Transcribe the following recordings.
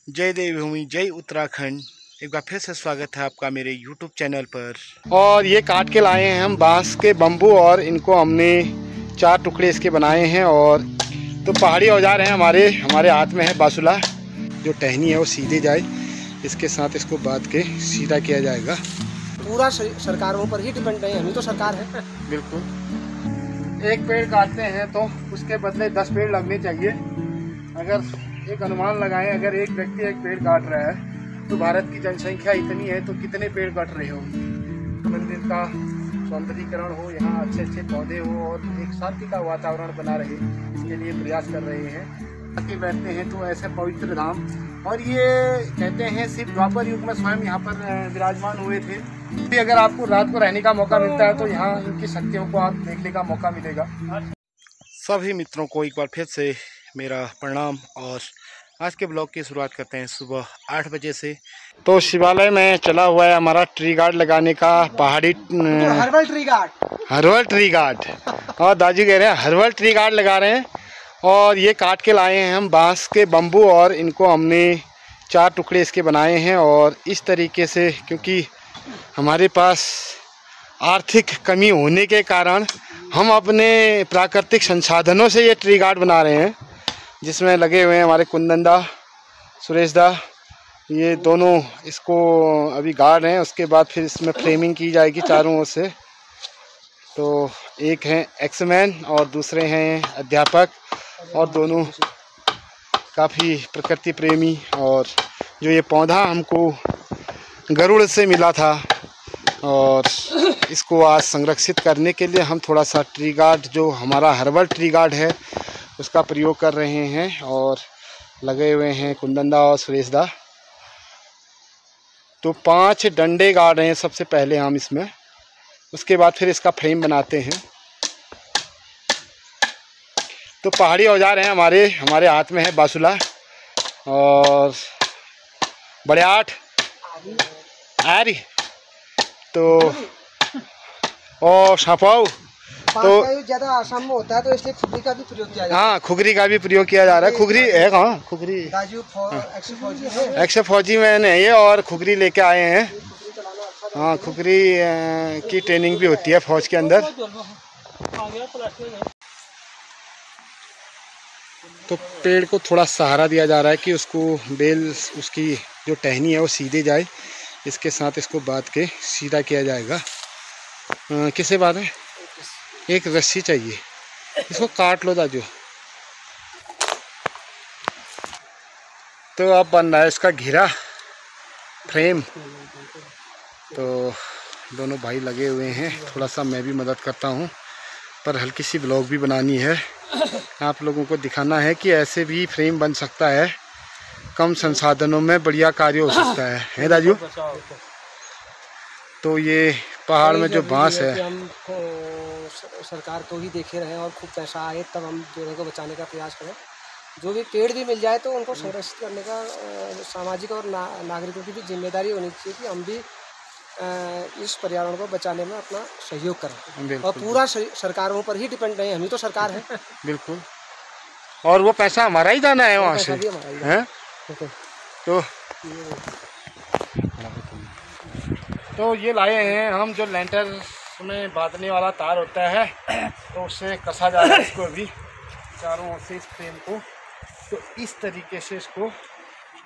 जय देवभूमि, जय उत्तराखंड। एक बार फिर से स्वागत है आपका मेरे YouTube चैनल पर। और ये काट के लाए हैं हम बांस के बम्बू, और इनको हमने 4 टुकड़े इसके बनाए हैं। और तो पहाड़ी औजार हैं हमारे हाथ में है बासुला, जो टहनी है वो सीधे जाए, इसके साथ इसको बांध के सीधा किया जाएगा। पूरा सरकारों पर ही डिपेंड है, हम ही तो सरकार है। बिल्कुल। एक पेड़ काटते हैं तो उसके बदले 10 पेड़ लगने चाहिए। अगर एक अनुमान लगाएं, अगर एक व्यक्ति एक पेड़ काट रहा है तो भारत की जनसंख्या इतनी है तो कितने पेड़ काट रहे हो। मंदिर का सौंदर्यीकरण हो, यहाँ अच्छे अच्छे पौधे हो और एक शांति का वातावरण बना रहे, इसके लिए प्रयास कर रहे हैं। आके बैठते हैं तो ऐसे पवित्र धाम, और ये कहते हैं सिर्फ द्वापर युग में स्वयं यहाँ पर विराजमान हुए थे। अगर आपको रात को रहने का मौका मिलता है तो यहाँ इनकी शक्तियों को आप देखने का मौका मिलेगा। सभी मित्रों को एक बार फिर से मेरा प्रणाम। और आज के ब्लॉग की शुरुआत करते हैं सुबह 8 बजे से। तो शिवालय में चला हुआ है हमारा ट्री गार्ड लगाने का, पहाड़ी हर्बल ट्री गार्ड। और दादी कह रहे हैं हर्बल ट्री गार्ड लगा रहे हैं। और ये काट के लाए हैं हम बांस के बम्बू, और इनको हमने 4 टुकड़े इसके बनाए हैं। और इस तरीके से, क्योंकि हमारे पास आर्थिक कमी होने के कारण हम अपने प्राकृतिक संसाधनों से ये ट्री गार्ड बना रहे हैं, जिसमें लगे हुए हैं हमारे कुंदन दा, सुरेश दा, ये दोनों इसको अभी गार्ड हैं। उसके बाद फिर इसमें फ्रेमिंग की जाएगी चारों ओर से। तो एक हैं एक्समैन और दूसरे हैं अध्यापक, और दोनों काफ़ी प्रकृति प्रेमी। और जो ये पौधा हमको गरुड़ से मिला था, और इसको आज संरक्षित करने के लिए हम थोड़ा सा ट्री गार्ड, जो हमारा हर्बल ट्री गार्ड है, उसका प्रयोग कर रहे हैं। और लगे हुए हैं कुंदनदा और सुरेश दा। तो 5 डंडे गाड़ रहे हैं सबसे पहले हम इसमें, उसके बाद फिर इसका फ्रेम बनाते हैं। तो पहाड़ी औजार हैं हमारे हाथ में है बासुला और बड़ियाठ आरी, तो और सापाऊ। तो ज्यादा आसाम में होता है तो इसलिए खुगरी का भी प्रयोग किया जाता है। हाँ, खुगरी का भी प्रयोग किया जा रहा है। खुगरी है कहाँ? खुगरी एक्स फौजी में नहीं है, और खुगरी लेके आए हैं। हाँ, खुगरी की ट्रेनिंग भी होती है फौज के अंदर। तो पेड़ को थोड़ा सहारा दिया जा रहा है कि उसको बेल, उसकी जो टहनी है वो सीधे जाए, इसके साथ इसको बांध के सीधा किया जाएगा। किसे बांध है? एक रस्सी चाहिए, इसको काट लो दाजू। तो अब बन रहा है इसका घेरा फ्रेम। तो दोनों भाई लगे हुए हैं, थोड़ा सा मैं भी मदद करता हूँ, पर हल्की सी ब्लॉग भी बनानी है, आप लोगों को दिखाना है कि ऐसे भी फ्रेम बन सकता है, कम संसाधनों में बढ़िया कार्य हो सकता है दाजू। तो ये पहाड़ में जो बांस है, हम सरकार को ही देखे रहे और खूब पैसा आए तब हम पेड़ों को बचाने का प्रयास करें। जो भी पेड़ भी मिल जाए तो उनको संरक्षित करने का सामाजिक और नागरिकों की भी जिम्मेदारी होनी चाहिए कि हम भी इस पर्यावरण को बचाने में अपना सहयोग करें। और पूरा सरकारों पर ही डिपेंड है, हम ही तो सरकार है। बिल्कुल। और वो पैसा हमारा ही जाना है वहाँ से, हैं? तो ये लाए हैं हम, जो लेंटर में बांधने वाला तार होता है, तो उससे कसा जा रहा है इसको अभी चारों ओर से, इस फ्रेम को। तो इस तरीके से इसको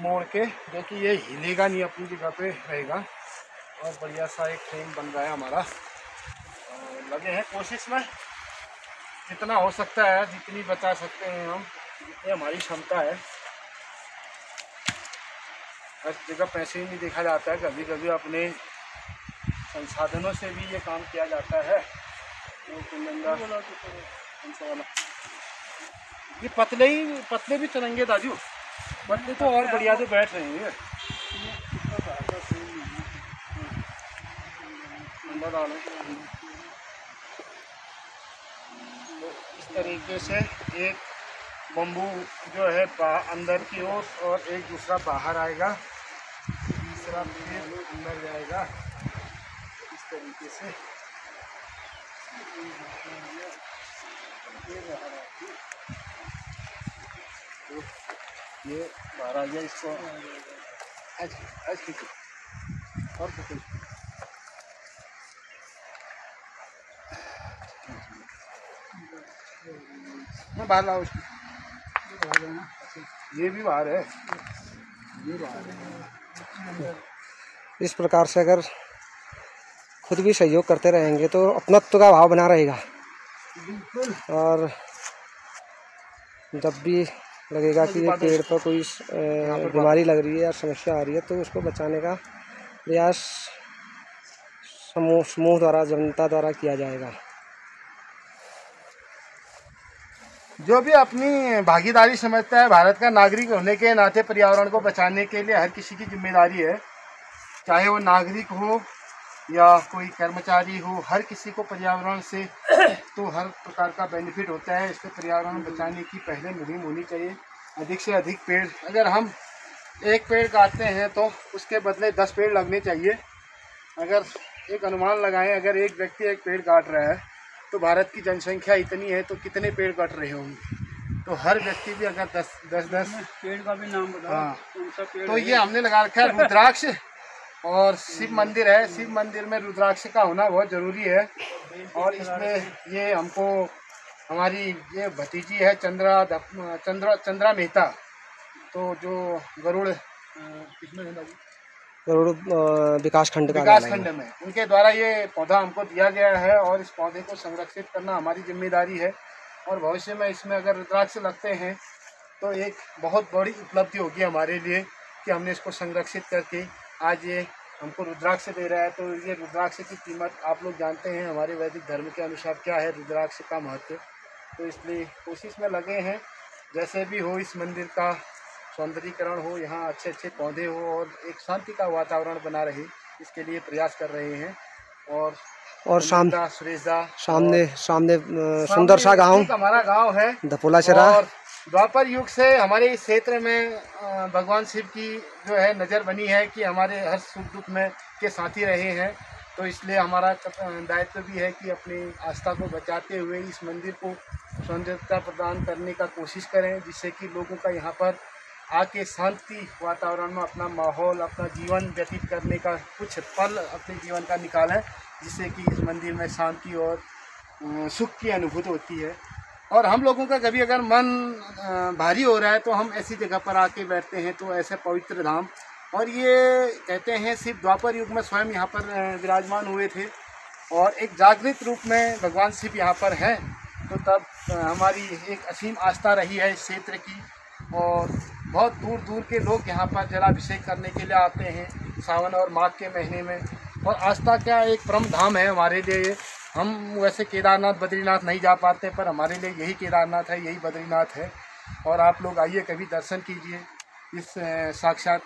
मोड़ के, जो कि ये हिलेगा नहीं, अपनी जगह पे रहेगा, और बढ़िया सा एक फ्रेम बन रहा है हमारा। लगे हैं कोशिश में, जितना हो सकता है, जितनी बचा सकते हैं हम, ये हमारी क्षमता है। हर जगह पैसे ही नहीं देखा जाता है, कभी कभी अपने संसाधनों से भी ये काम किया जाता है। ये पतले भी चलेंगे दाजू, पतले तो और बढ़िया से बैठ रहे हैं। इस तरीके से एक बम्बू जो है अंदर की ओर, और एक दूसरा बाहर आएगा, तीसरा फिर अंदर जाएगा, इस तरीके से। ये बाहर आ गया इसको और मैं बाहर लाओ उसको, ये भी बाहर है, ये बाहर है। इस प्रकार से अगर खुद भी सहयोग करते रहेंगे तो अपनत्व का भाव बना रहेगा, और जब भी लगेगा कि ये पेड़ पर कोई बीमारी लग रही है या समस्या आ रही है तो उसको बचाने का प्रयास समूह द्वारा, जनता द्वारा किया जाएगा। जो भी अपनी भागीदारी समझता है, भारत का नागरिक होने के नाते पर्यावरण को बचाने के लिए हर किसी की जिम्मेदारी है, चाहे वो नागरिक हो या कोई कर्मचारी हो, हर किसी को पर्यावरण से तो हर प्रकार का बेनिफिट होता है। इससे पर्यावरण बचाने की पहले मुहिम होनी चाहिए। अधिक से अधिक पेड़, अगर हम एक पेड़ काटते हैं तो उसके बदले 10 पेड़ लगने चाहिए। अगर एक अनुमान लगाएं, अगर एक व्यक्ति एक पेड़ काट रहा है तो भारत की जनसंख्या इतनी है तो कितने पेड़ कट रहे होंगे। तो हर व्यक्ति भी अगर 10 पेड़ का भी नाम बताओ। हाँ, तो ये हमने लगा रखा है रुद्राक्ष, और शिव मंदिर है। शिव मंदिर में रुद्राक्ष का होना बहुत ज़रूरी है। और इसमें ये हमको हमारी ये भतीजी है चंद्रा मेहता, तो जो गरुड़ विकास खंड में उनके द्वारा ये पौधा हमको दिया गया है, और इस पौधे को संरक्षित करना हमारी जिम्मेदारी है। और भविष्य में इसमें अगर रुद्राक्ष लगते हैं तो एक बहुत बड़ी उपलब्धि होगी हमारे लिए कि हमने इसको संरक्षित करके आज ये हमको रुद्राक्ष दे रहा है। तो ये रुद्राक्ष की कीमत आप लोग जानते हैं हमारे वैदिक धर्म के अनुसार क्या है रुद्राक्ष का महत्व। तो इसलिए कोशिश में लगे हैं, जैसे भी हो इस मंदिर का सौंदर्यीकरण हो, यहाँ अच्छे अच्छे पौधे हो और एक शांति का वातावरण बना रहे, इसके लिए प्रयास कर रहे हैं। और सामने सुंदर सा गांव हमारा गांव है धपोलाचरा। और द्वापर युग से हमारे इस क्षेत्र में भगवान शिव की जो है नज़र बनी है कि हमारे हर सुख दुख में के साथी रहे हैं। तो इसलिए हमारा दायित्व भी है कि अपनी आस्था को बचाते हुए इस मंदिर को सौंदर्यता प्रदान करने का कोशिश करें, जिससे कि लोगों का यहाँ पर आके शांति वातावरण में अपना माहौल, अपना जीवन व्यतीत करने का कुछ पल अपने जीवन का निकालें, जिससे कि इस मंदिर में शांति और सुख की अनुभूति होती है। और हम लोगों का कभी अगर मन भारी हो रहा है तो हम ऐसी जगह पर आके बैठते हैं, तो ऐसे पवित्र धाम। और ये कहते हैं शिव द्वापर युग में स्वयं यहाँ पर विराजमान हुए थे और एक जागृत रूप में भगवान शिव यहाँ पर हैं। तो तब हमारी एक असीम आस्था रही है इस क्षेत्र की, और बहुत दूर दूर के लोग यहाँ पर जलाभिषेक करने के लिए आते हैं सावन और माघ के महीने में। और आस्था क्या एक परम धाम है हमारे लिए। हम वैसे केदारनाथ बद्रीनाथ नहीं जा पाते, पर हमारे लिए यही केदारनाथ है, यही बद्रीनाथ है। और आप लोग आइए, कभी दर्शन कीजिए इस साक्षात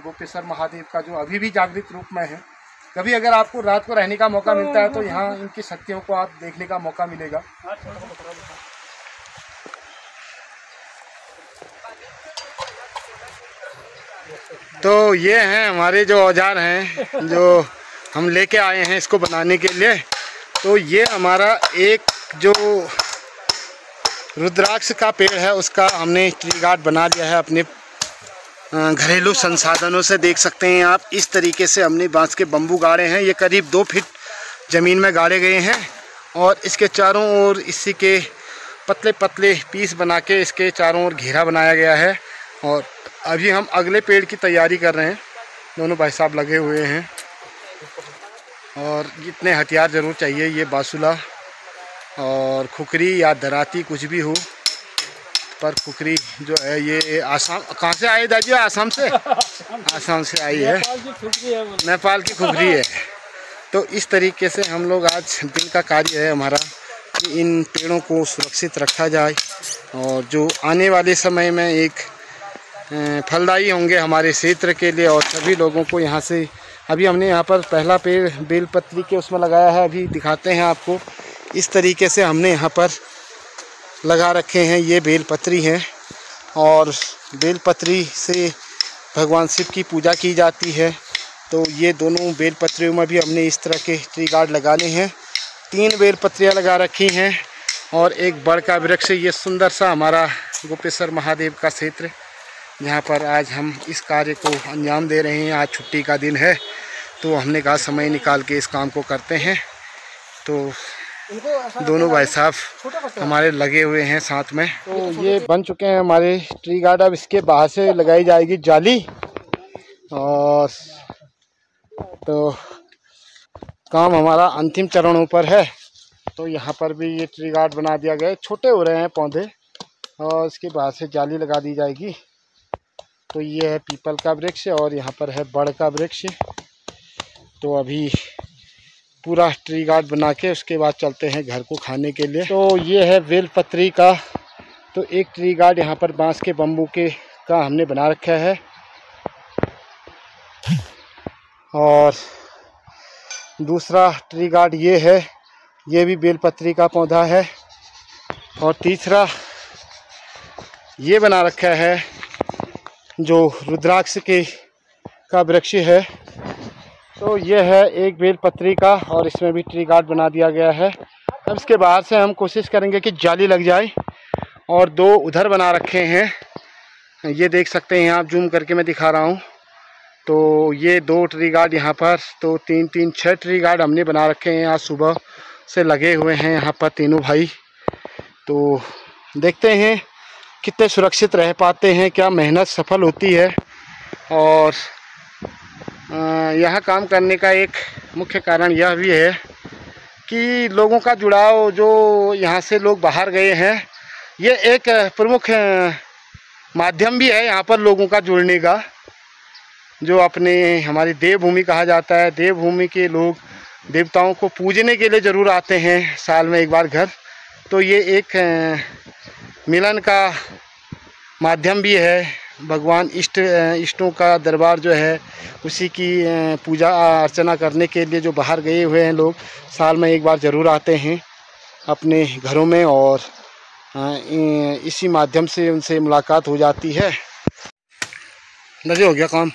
गोपेश्वर महादेव का, जो अभी भी जागृत रूप में है। कभी अगर आपको रात को रहने का मौका मिलता है तो यहाँ इनकी शक्तियों को आप देखने का मौका मिलेगा। तो ये हैं हमारे जो औजार हैं जो हम लेके आए हैं इसको बनाने के लिए। तो ये हमारा एक जो रुद्राक्ष का पेड़ है उसका हमने ट्री गार्ड बना लिया है अपने घरेलू संसाधनों से। देख सकते हैं आप, इस तरीके से हमने बांस के बम्बू गाड़े हैं। ये करीब 2 फीट ज़मीन में गाड़े गए हैं और इसके चारों ओर इसी के पतले पतले पीस बना के इसके चारों ओर घेरा बनाया गया है। और अभी हम अगले पेड़ की तैयारी कर रहे हैं, दोनों भाई साहब लगे हुए हैं। और इतने हथियार ज़रूर चाहिए, ये बासुला और खुकरी या दराती कुछ भी हो, पर खुकरी जो है ये आसाम, कहाँ से आई दादी? आसाम से आसाम से आई है, नेपाल की खुकरी है। तो इस तरीके से हम लोग आज दिन का कार्य है हमारा कि इन पेड़ों को सुरक्षित रखा जाए और जो आने वाले समय में एक फलदायी होंगे हमारे क्षेत्र के लिए और सभी लोगों को। यहाँ से अभी हमने यहाँ पर पहला पेड़ बेलपत्री के उसमें लगाया है, अभी दिखाते हैं आपको। इस तरीके से हमने यहाँ पर लगा रखे हैं, ये बेलपत्री हैं और बेलपत्री से भगवान शिव की पूजा की जाती है। तो ये दोनों बेलपत्रियों में भी हमने इस तरह के ट्री गार्ड लगाने हैं। 3 बेलपत्रियाँ लगा रखी हैं और एक बड़ का वृक्ष। ये सुंदर सा हमारा गोपेश्वर महादेव का क्षेत्र जहाँ पर आज हम इस कार्य को अंजाम दे रहे हैं। आज छुट्टी का दिन है तो हमने कहा समय निकाल के इस काम को करते हैं। तो दोनों भाई साहब हमारे लगे हुए हैं साथ में। तो ये बन चुके हैं हमारे ट्री गार्ड। अब इसके बाहर से लगाई जाएगी जाली और तो काम हमारा अंतिम चरणों पर है। तो यहाँ पर भी ये ट्री गार्ड बना दिया गया है। छोटे हो रहे हैं पौधे और इसके बाद से जाली लगा दी जाएगी। तो ये है पीपल का वृक्ष और यहाँ पर है बड़ का वृक्ष। तो अभी पूरा ट्री गार्ड बना के उसके बाद चलते हैं घर को खाने के लिए। तो ये है बेलपत्री का। तो एक ट्री गार्ड यहाँ पर बांस के बम्बू के का हमने बना रखा है और दूसरा ट्री गार्ड ये है, ये भी बेलपत्री का पौधा है। और तीसरा ये बना रखा है जो रुद्राक्ष के का वृक्ष है। तो ये है एक बेलपत्री का और इसमें भी ट्री गार्ड बना दिया गया है। अब इसके बाहर से हम कोशिश करेंगे कि जाली लग जाए। और दो उधर बना रखे हैं, ये देख सकते हैं आप, जूम करके मैं दिखा रहा हूँ। तो ये दो ट्री गार्ड यहाँ पर, तो 6 ट्री गार्ड हमने बना रखे हैं। आज सुबह से लगे हुए हैं यहाँ पर तीनों भाई। तो देखते हैं कितने सुरक्षित रह पाते हैं, क्या मेहनत सफल होती है। और यहाँ काम करने का एक मुख्य कारण यह भी है कि लोगों का जुड़ाव, जो यहाँ से लोग बाहर गए हैं, ये एक प्रमुख माध्यम भी है यहाँ पर लोगों का जुड़ने का। जो अपने हमारी देवभूमि कहा जाता है, देवभूमि के लोग देवताओं को पूजने के लिए ज़रूर आते हैं साल में एक बार घर। तो ये एक मिलन का माध्यम भी है। भगवान इष्टों का दरबार जो है, उसी की पूजा अर्चना करने के लिए जो बाहर गए हुए हैं लोग साल में एक बार ज़रूर आते हैं अपने घरों में और इसी माध्यम से उनसे मुलाकात हो जाती है। नज़र हो गया काम?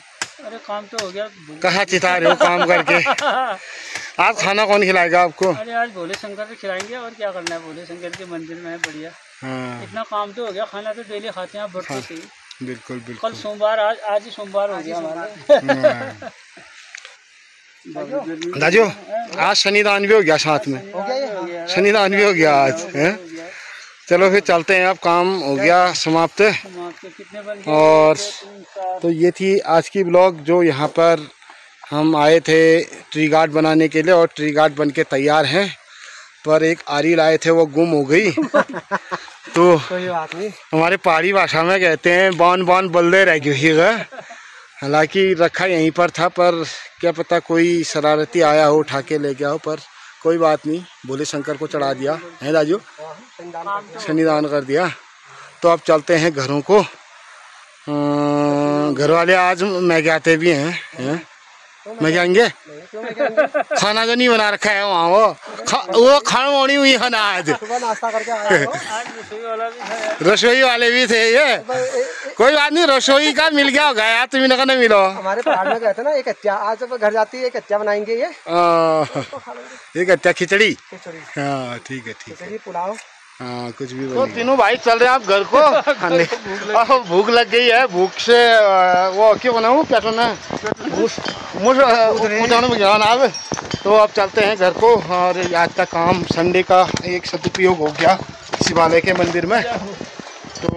अरे काम तो हो गया। कहाँ चिता रहे हो काम करके? आज खाना कौन खिलाएगा आपको? अरे आज भोले शंकर से खिलाएंगे और क्या करना है, भोले शंकर के मंदिर में है बढ़िया। हाँ। इतना काम तो हो गया, खाना तो डेली खाते हैं आप बढ़ते से। बिल्कुल बिल्कुल। कल सोमवार, आज ही सोमवार हो गया हमारा। दाजू आज शनिदान भी हो गया, साथ में शनिदान भी हो गया आज है। चलो फिर चलते हैं, अब काम हो गया समाप्त। और तो ये थी आज की ब्लॉग, जो यहाँ पर हम आए थे ट्री गार्ड बनाने के लिए और ट्री गार्ड बन के तैयार हैं। पर एक आरी लाए थे, वो गुम हो गई। तो कोई बात नहीं, हमारे पहाड़ी भाषा में कहते हैं बान बान बल्ले रह गई। हालांकि रखा यहीं पर था, पर क्या पता कोई शरारती आया हो, उठा के ले गया हो। पर कोई बात नहीं, भोले शंकर को चढ़ा दिया है राजू, शनिदान कर दिया। तो अब चलते हैं घरों को। घर वाले आज मैगी आते भी हैं, मैगी आएंगे। खाना जो नहीं बना रखा है वहाँ, वो खाना होनी हुई है ना आज। नाश्ता करके आया हो। रसोई वाले भी थे ये। कोई बात नहीं, रसोई का मिल गया होगा यार, तुम्हें ना मिलो। हमारे पहाड़ में कहते हैं ना, एक हत्या आज घर जाती है, एक हत्या बनाएंगे ये। एक हत्या खिचड़ी। हाँ ठीक है, ठीक है, पुलाव, हाँ कुछ भी। तो तीनों भाई चल रहे हैं आप घर को खाने। भूख लग गई है, भूख से वो क्यों बनाऊँ, क्या करना है, तो अब चलते हैं घर को। और आज का काम संडे का एक सदुपयोग हो गया शिवालय के मंदिर में। तो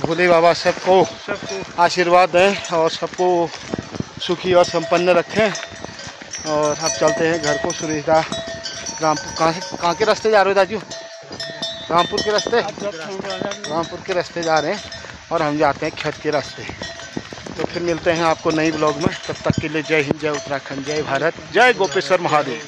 भोले बाबा सबको आशीर्वाद दें और सबको सुखी और संपन्न रखें। और अब चलते हैं घर को। सुरेश दा रामपुर, कहाँ के रास्ते जा रहे हो दाजू? रामपुर के रास्ते, रामपुर के रास्ते जा रहे हैं और हम जाते हैं खेत के रास्ते। तो फिर मिलते हैं आपको नई ब्लॉग में। तब तक के लिए जय हिंद, जय उत्तराखंड, जय भारत, जय गोपेश्वर महादेव।